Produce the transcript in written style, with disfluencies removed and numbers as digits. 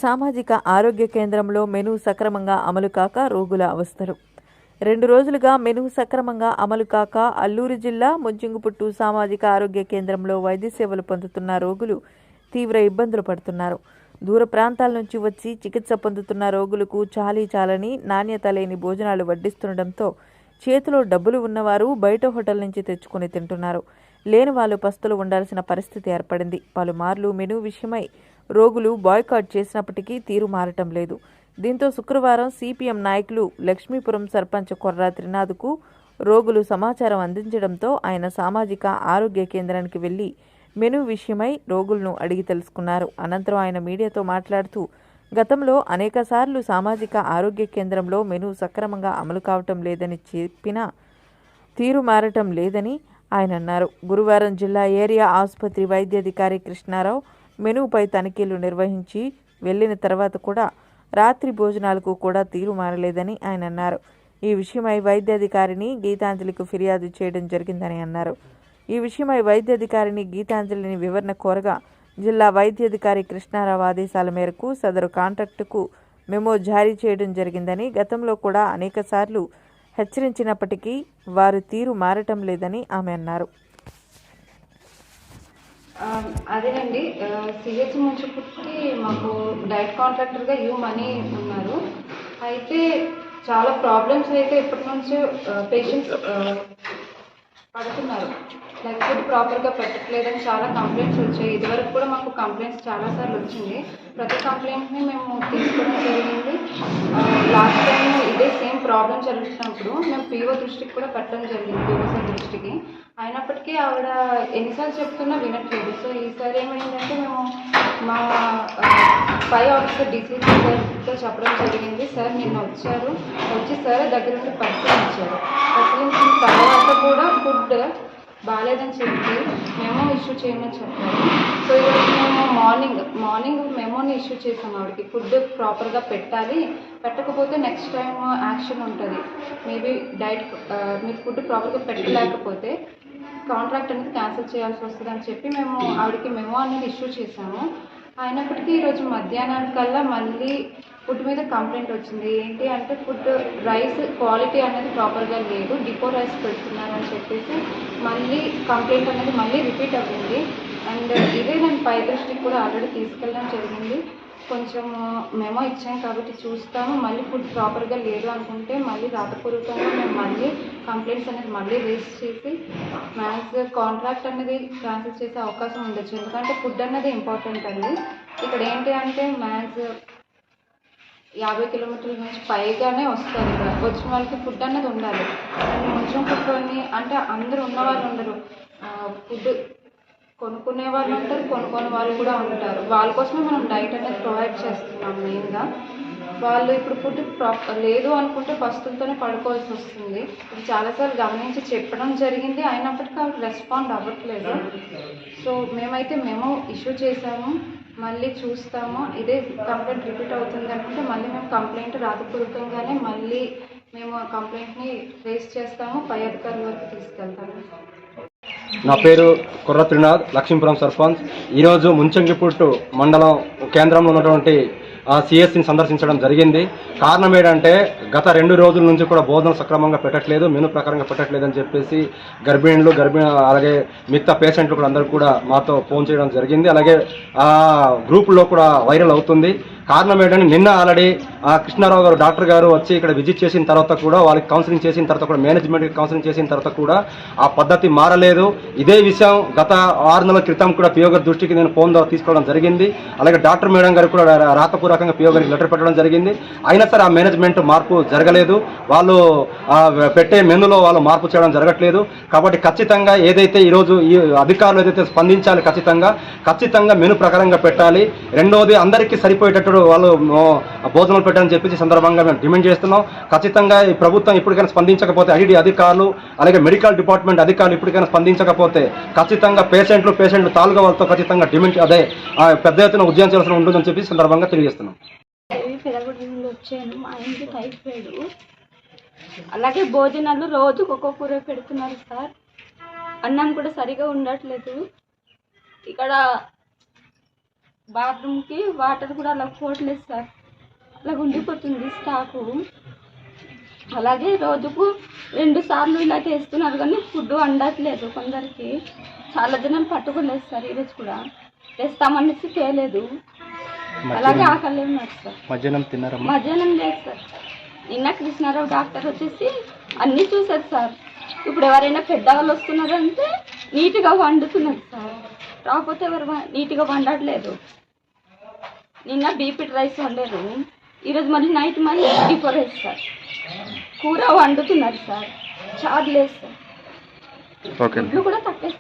సామాజిక ఆరోగ్య కేంద్రంలో మెనూ సక్రమంగా అమలు కాక రోగుల అవస్థలు. 2 రోజులుగా మెనూ సక్రమంగా అమలు కాక అల్లూరు జిల్లా ముంచింగుపుట్టు సామాజిక ఆరోగ్య కేంద్రంలో వైద్య సేవలు పొందుతున్న రోగులు తీవ్ర ఇబ్బందులు పడుతున్నారు. దూర ప్రాంతాల నుంచి వచ్చి చికిత్స పొందుతున్న రోగులకు చాలని నాణ్యత లేని భోజనాలు వడ్డిస్తుండటంతో చేతిలో డబ్బులు ఉన్నవారు బయట హోటల్ నుంచి తెచ్చుకుని తింటున్నారు. లేని వాళ్ళు పస్తులు ఉండాల్సిన పరిస్థితి ఏర్పడింది. పలుమార్లు మెనూ విషయమై రోగులు బాయ్కాట్ చేసినప్పటికీ తీరు మారటం లేదు. దీంతో శుక్రవారం సిపిఎం నాయకులు లక్ష్మీపురం సర్పంచ్ కొర్రా త్రినాథ్కు రోగులు సమాచారం అందించడంతో ఆయన సామాజిక ఆరోగ్య కేంద్రానికి వెళ్లి మెనూ విషయమై రోగులను అడిగి తెలుసుకున్నారు. అనంతరం ఆయన మీడియాతో మాట్లాడుతూ గతంలో అనేకసార్లు సామాజిక ఆరోగ్య కేంద్రంలో మెనూ సక్రమంగా అమలు కావటం లేదని చెప్పినా తీరు మారటం లేదని ఆయన అన్నారు. గురువారం జిల్లా ఏరియా ఆసుపత్రి వైద్యాధికారి కృష్ణారావు మెనూపై తనిఖీలు నిర్వహించి వెళ్లిన తర్వాత కూడా రాత్రి భోజనాలకు కూడా తీరు మారలేదని ఆయన అన్నారు. ఈ విషయమై వైద్యాధికారిని గీతాంజలికి ఫిర్యాదు చేయడం జరిగిందని అన్నారు. ఈ విషయమై వైద్యాధికారిని గీతాంజలిని వివరణ కోరగా జిల్లా వైద్యాధికారి కృష్ణారావు ఆదేశాల మేరకు సదరు కాంట్రాక్టుకు మెమో జారీ చేయడం జరిగిందని, గతంలో కూడా అనేకసార్లు హెచ్చరించినప్పటికీ వారు తీరు మారటం లేదని ఆమె అన్నారు. అదేనండి, సిహెచ్ ముంచుపుట్టి మాకు డైట్ కాంట్రాక్టర్గా యూ మనీ ఉన్నారు. అయితే చాలా ప్రాబ్లమ్స్ అయితే ఇప్పటి నుంచి పేషెంట్స్ పడుతున్నారు. లైక్ ఫుడ్ ప్రాపర్గా పెట్టట్లేదని చాలా కంప్లైంట్స్ వచ్చాయి. ఇదివరకు కూడా మాకు కంప్లైంట్స్ చాలాసార్లు వచ్చింది. ప్రతి కంప్లైంట్ని మేము తీసుకోవడం జరిగింది. లాస్ట్ టైం ఇదే సేమ్ ప్రాబ్లం జరుగుతున్నప్పుడు మేము పీఓ దృష్టికి కూడా పెట్టడం జరిగింది, పీఓసీ దృష్టికి. అయినప్పటికీ ఆవిడ ఎన్నిసార్లు చెప్తున్నా వినట్లేదు. సో ఈసారి ఏమైందంటే మేము మా పై ఆఫీసర్ డీసీపీ సార్తో చెప్పడం జరిగింది. సార్ నిన్న వచ్చి సార్ దగ్గర నుండి పరిశీలించారు. పరిశీలించిన తర్వాత కూడా ఫుడ్ బాగాలేదని చెప్పి మెమో ఇష్యూ చేయమని చెప్పారు. సో ఈరోజు మేము మార్నింగ్ మెమోని ఇష్యూ చేసాం ఆవిడకి. ఫుడ్ ప్రాపర్గా పెట్టాలి, పెట్టకపోతే నెక్స్ట్ టైం యాక్షన్ ఉంటుంది. మేబీ మీరు ఫుడ్ ప్రాపర్గా పెట్టలేకపోతే కాంట్రాక్ట్ అనేది క్యాన్సిల్ చేయాల్సి వస్తుందని చెప్పి మేము ఆవిడకి మెమో అనేది ఇష్యూ చేసాము. అయినప్పటికీ ఈరోజు మధ్యాహ్నానికల్లా మళ్ళీ ఫుడ్ మీద కంప్లైంట్ వచ్చింది. ఏంటి అంటే ఫుడ్ రైస్ క్వాలిటీ అనేది ప్రాపర్గా లేదు, డిపో రైస్ పెడుతున్నారని చెప్పేసి మళ్ళీ కంప్లైంట్ అనేది మళ్ళీ రిపీట్ అవ్వింది. అండ్ ఇదే నేను పై దృష్టికి కూడా ఆల్రెడీ తీసుకెళ్ళడం జరిగింది. కొంచెం మెమో ఇచ్చాం కాబట్టి చూస్తాము. మళ్ళీ ఫుడ్ ప్రాపర్గా లేదు అనుకుంటే మళ్ళీ రాతపూర్వకంగా మేము మళ్ళీ కంప్లైంట్స్ అనేది మళ్ళీ రేస్ చేసి మ్యాక్స్ కాంట్రాక్ట్ అనేది క్యాన్సిల్ చేసే అవకాశం ఉండొచ్చు. ఎందుకంటే ఫుడ్ అనేది ఇంపార్టెంట్ అండి. ఇక్కడ ఏంటి అంటే మ్యాక్స్ 50 కిలోమీటర్ల నుంచి పైగానే వస్తారు. ఇక్కడ వచ్చిన వాళ్ళకి ఫుడ్ అనేది ఉండాలి. అండ్ కొంచెం ఫుడ్ని అంటే అందరూ ఉన్నవాళ్ళు ఉండరు. ఫుడ్ కొనుక్కునే వాళ్ళు ఉంటారు, కొనుక్కొని వాళ్ళు కూడా ఉంటారు. వాళ్ళ కోసమే మనం డైట్ అనేది ప్రొవైడ్ చేస్తున్నాం మెయిన్గా. వాళ్ళు ఇప్పుడు ఫుడ్ లేదు అనుకుంటే పస్తులతోనే పడుకోవాల్సి వస్తుంది. ఇది చాలాసార్లు గమనించి చెప్పడం జరిగింది. అయినప్పటికీ వాళ్ళు రెస్పాండ్ అవ్వట్లేదు. సో మేమైతే మేము ఇష్యూ చేసాము, మళ్ళీ చూస్తాము. ఇదే కంప్లైంట్ రిపీట్ అవుతుంది అనుకుంటే మళ్ళీ మేము కంప్లైంట్ రాతపూర్వకంగానే మళ్ళీ మేము ఆ కంప్లైంట్ని రేస్ చేస్తాము, పై అధికారుల వరకు తీసుకెళ్తాము. నా పేరు కొర్రా త్రినాథ్, లక్ష్మీపురం సర్పంచ్. ఈరోజు ముంచంగిపుట్టు మండలం కేంద్రంలో ఉన్నటువంటి సిఎస్సిని సందర్శించడం జరిగింది. కారణం ఏంటంటే గత 2 రోజుల నుంచి కూడా భోజనం సక్రమంగా పెట్టట్లేదు, మెనూ ప్రకారంగా పెట్టట్లేదు అని చెప్పేసి గర్భిణులు అలాగే మిగతా పేషెంట్లు కూడా అందరూ కూడా మాతో ఫోన్ చేయడం జరిగింది. అలాగే ఆ గ్రూపుల్లో కూడా వైరల్ అవుతుంది. కారణం ఏంటంటే నిన్న ఆల్రెడీ కృష్ణారావు గారు డాక్టర్ గారు వచ్చి ఇక్కడ విజిట్ చేసిన తర్వాత కూడా వాళ్ళకి కౌన్సిలింగ్ చేసిన తర్వాత కూడా మేనేజ్మెంట్కి కౌన్సిలింగ్ చేసిన తర్వాత కూడా ఆ పద్ధతి మారలేదు. ఇదే విషయం గత 6 నెలల క్రితం కూడా పిఓ గారి దృష్టికి నేను ఫోన్ ద్వారా తీసుకోవడం జరిగింది. అలాగే డాక్టర్ మేడం గారు కూడా రాతపూర్వకంగా పిఓ గారికి లెటర్ పెట్టడం జరిగింది. అయినా సరే ఆ మేనేజ్మెంట్ మార్పు జరగలేదు. వాళ్ళు పెట్టే మెనూలో వాళ్ళు మార్పు చేయడం జరగట్లేదు. కాబట్టి ఖచ్చితంగా ఏదైతే ఈరోజు ఈ అధికారులు ఏదైతే స్పందించాలి, ఖచ్చితంగా మెనూ ప్రకారంగా పెట్టాలి. రెండవది అందరికీ సరిపోయేటట్టు వాళ్ళు భోజనాలు పెట్టాలని చెప్పేసి సందర్భంగా మేము డిమాండ్ చేస్తున్నాం. ఖచ్చితంగా ఈ ప్రభుత్వం ఇప్పటికైనా స్పందించకపోతే, ఐడి అధికారులు అలాగే మెడికల్ డిపార్ట్మెంట్ అధికారులు ఇప్పటికైనా స్పందించకపోతే ఖచ్చితంగా పేషెంట్లు తాలూకా వాళ్ళతో ఖచ్చితంగా డిమాండ్ పెద్ద ఎత్తున ఉద్యమం చేయాల్సి ఉంటుందని చెప్పి సందర్భంగా తెలియజేస్తున్నాం. వచ్చాను, మా ఇంటి టైఫాయిడ్. అలాగే భోజనాలు రోజుకు ఒక్కొక్క కూర పెడుతున్నారు సార్. అన్నం కూడా సరిగా ఉండట్లేదు. ఇక్కడ బాత్రూమ్కి వాటర్ కూడా అలా పోవట్లేదు సార్, అలా ఉండిపోతుంది స్టాకు. అలాగే రోజుకు 2 సార్లు ఇలా చేస్తున్నారు కానీ ఫుడ్ వండట్లేదు. కొందరికి చాలా జనం పట్టుకోలేదు సార్, ఈరోజు కూడా తెస్తామనేసి తేలేదు. అలాగే ఆకలి ఉన్నారు సార్. మధ్యాహ్నం తిన్నారా? మధ్యాహ్నం లేదు సార్. నిన్న కృష్ణారావు డాక్టర్ వచ్చేసి అన్నీ చూశారు సార్. ఇప్పుడు ఎవరైనా పెద్దవాళ్ళు వస్తున్నారంటే నీట్గా వండుతున్నారు సార్, రాకపోతే ఎవరు నీట్గా వండట్లేదు. నిన్న బీపీటీ రైస్ వండారు, ఈరోజు మళ్ళీ నైట్ మళ్ళీ డిపో రైస్ సార్. కూర వండుతున్నారు సార్, చారు లేదు సార్, గుడ్లు కూడా తక్కువ సార్.